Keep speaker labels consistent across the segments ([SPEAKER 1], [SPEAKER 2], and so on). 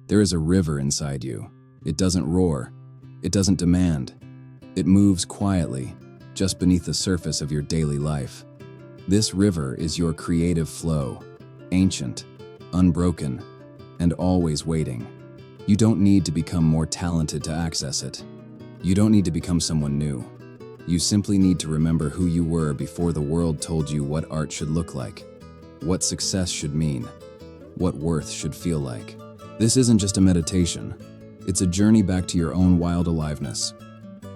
[SPEAKER 1] There is a river inside you. It doesn't roar. It doesn't demand. It moves quietly, just beneath the surface of your daily life. This river is your creative flow, ancient, unbroken, and always waiting. You don't need to become more talented to access it. You don't need to become someone new. You simply need to remember who you were before the world told you what art should look like, what success should mean, what worth should feel like. This isn't just a meditation. It's a journey back to your own wild aliveness,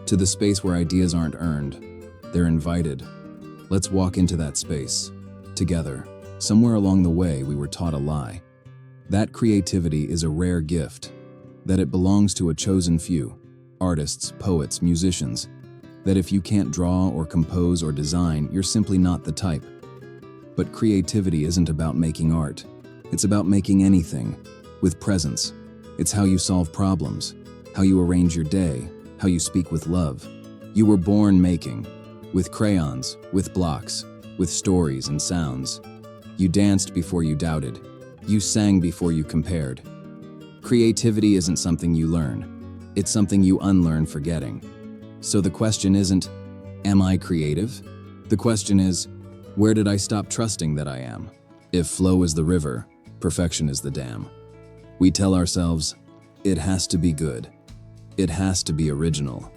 [SPEAKER 1] to the space where ideas aren't earned, they're invited. Let's walk into that space, together. Somewhere along the way, we were taught a lie. That creativity is a rare gift, that it belongs to a chosen few, artists, poets, musicians, that if you can't draw or compose or design, you're simply not the type. But creativity isn't about making art. It's about making anything, with presence. It's how you solve problems, how you arrange your day, how you speak with love. You were born making, with crayons, with blocks, with stories and sounds. You danced before you doubted. You sang before you compared. Creativity isn't something you learn. It's something you unlearn forgetting. So the question isn't, am I creative? The question is, where did I stop trusting that I am? If flow is the river, perfection is the dam. We tell ourselves, it has to be good. It has to be original.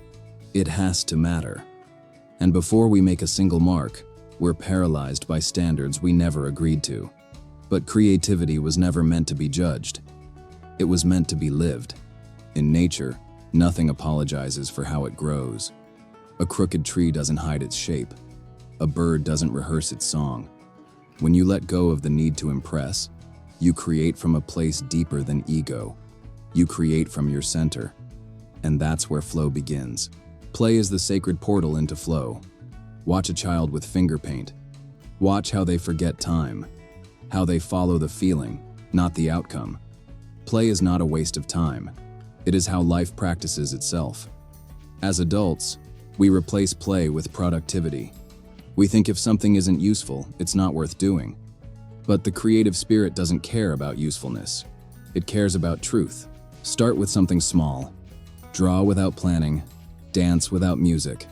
[SPEAKER 1] It has to matter. And before we make a single mark, we're paralyzed by standards we never agreed to. But creativity was never meant to be judged. It was meant to be lived. In nature, nothing apologizes for how it grows. A crooked tree doesn't hide its shape. A bird doesn't rehearse its song. When you let go of the need to impress, you create from a place deeper than ego. You create from your center. And that's where flow begins. Play is the sacred portal into flow. Watch a child with finger paint. Watch how they forget time, how they follow the feeling, not the outcome. Play is not a waste of time. It is how life practices itself. As adults, we replace play with productivity. We think if something isn't useful, it's not worth doing. But the creative spirit doesn't care about usefulness. It cares about truth. Start with something small. Draw without planning. Dance without music.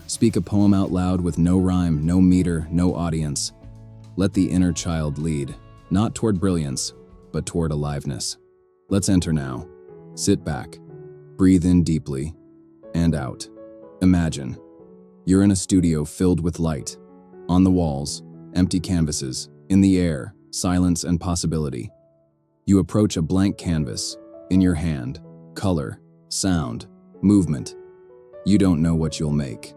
[SPEAKER 1] Speak a poem out loud with no rhyme, no meter, no audience. Let the inner child lead, not toward brilliance, but toward aliveness. Let's enter now. Sit back. Breathe in deeply and out. Imagine you're in a studio filled with light. On the walls, empty canvases. In the air, silence and possibility. You approach a blank canvas. In your hand, color, sound, movement. You don't know what you'll make,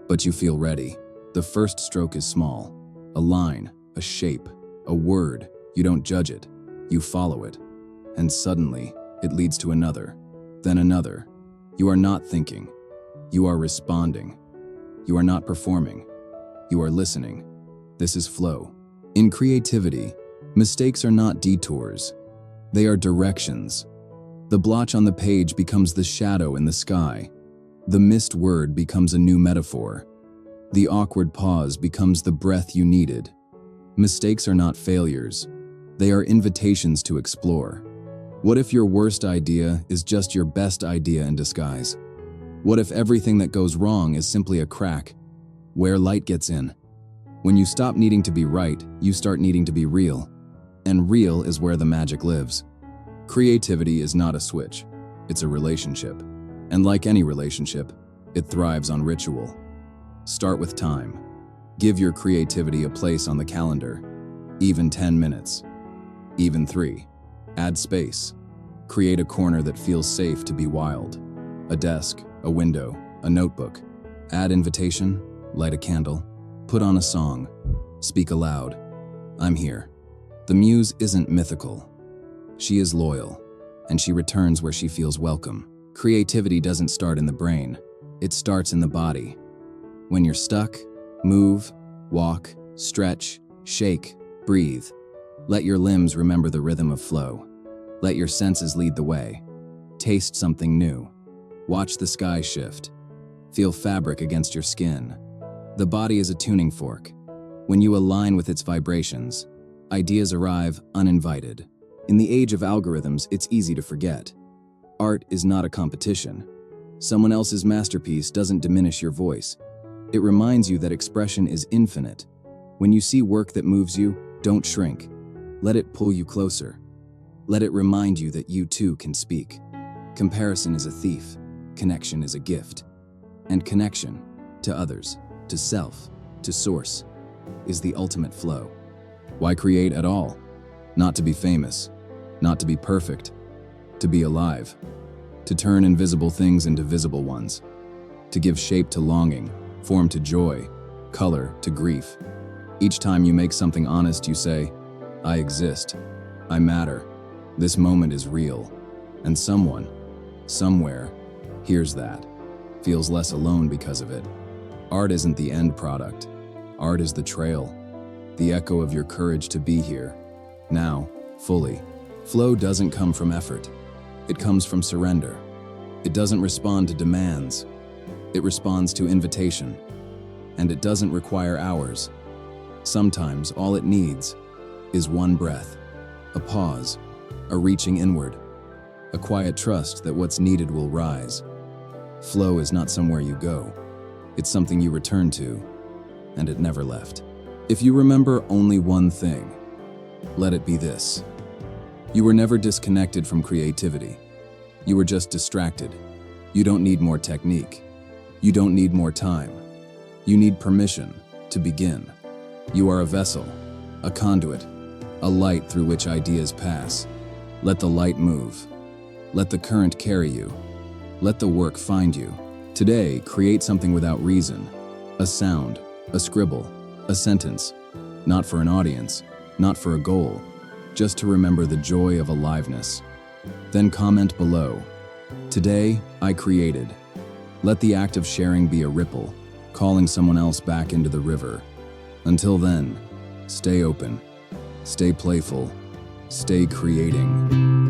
[SPEAKER 1] but you feel ready. The first stroke is small. A line, a shape, a word. You don't judge it. You follow it. And suddenly, it leads to another, then another. You are not thinking. You are responding. You are not performing. You are listening. This is flow. In creativity, mistakes are not detours. They are directions. The blotch on the page becomes the shadow in the sky. The missed word becomes a new metaphor. The awkward pause becomes the breath you needed. Mistakes are not failures. They are invitations to explore. What if your worst idea is just your best idea in disguise? What if everything that goes wrong is simply a crack, where light gets in? When you stop needing to be right, you start needing to be real. And real is where the magic lives. Creativity is not a switch. It's a relationship. And like any relationship, it thrives on ritual. Start with time. Give your creativity a place on the calendar. Even 10 minutes. Even 3. Add space. Create a corner that feels safe to be wild. A desk, a window, a notebook. Add invitation, light a candle. Put on a song. Speak aloud. I'm here. The muse isn't mythical. She is loyal, and she returns where she feels welcome. Creativity doesn't start in the brain. It starts in the body. When you're stuck, move, walk, stretch, shake, breathe. Let your limbs remember the rhythm of flow. Let your senses lead the way. Taste something new. Watch the sky shift. Feel fabric against your skin. The body is a tuning fork. When you align with its vibrations, ideas arrive uninvited. In the age of algorithms, it's easy to forget. Art is not a competition. Someone else's masterpiece doesn't diminish your voice. It reminds you that expression is infinite. When you see work that moves you, don't shrink. Let it pull you closer. Let it remind you that you too can speak. Comparison is a thief. Connection is a gift. And connection, to others, to self, to source, is the ultimate flow. Why create at all? Not to be famous, not to be perfect, to be alive, to turn invisible things into visible ones, to give shape to longing, form to joy, color to grief. Each time you make something honest, you say, I exist, I matter, this moment is real, and someone, somewhere, hears that, feels less alone because of it. Art isn't the end product. Art is the trail, the echo of your courage to be here, now, fully. Flow doesn't come from effort. It comes from surrender. It doesn't respond to demands. It responds to invitation. And it doesn't require hours. Sometimes all it needs is one breath, a pause, a reaching inward, a quiet trust that what's needed will rise. Flow is not somewhere you go. It's something you return to, and it never left. If you remember only one thing, let it be this. You were never disconnected from creativity. You were just distracted. You don't need more technique. You don't need more time. You need permission to begin. You are a vessel, a conduit, a light through which ideas pass. Let the light move. Let the current carry you. Let the work find you. Today, create something without reason. A sound, a scribble, a sentence. Not for an audience, not for a goal, just to remember the joy of aliveness. Then comment below. Today, I created. Let the act of sharing be a ripple, calling someone else back into the river. Until then, stay open, stay playful, stay creating.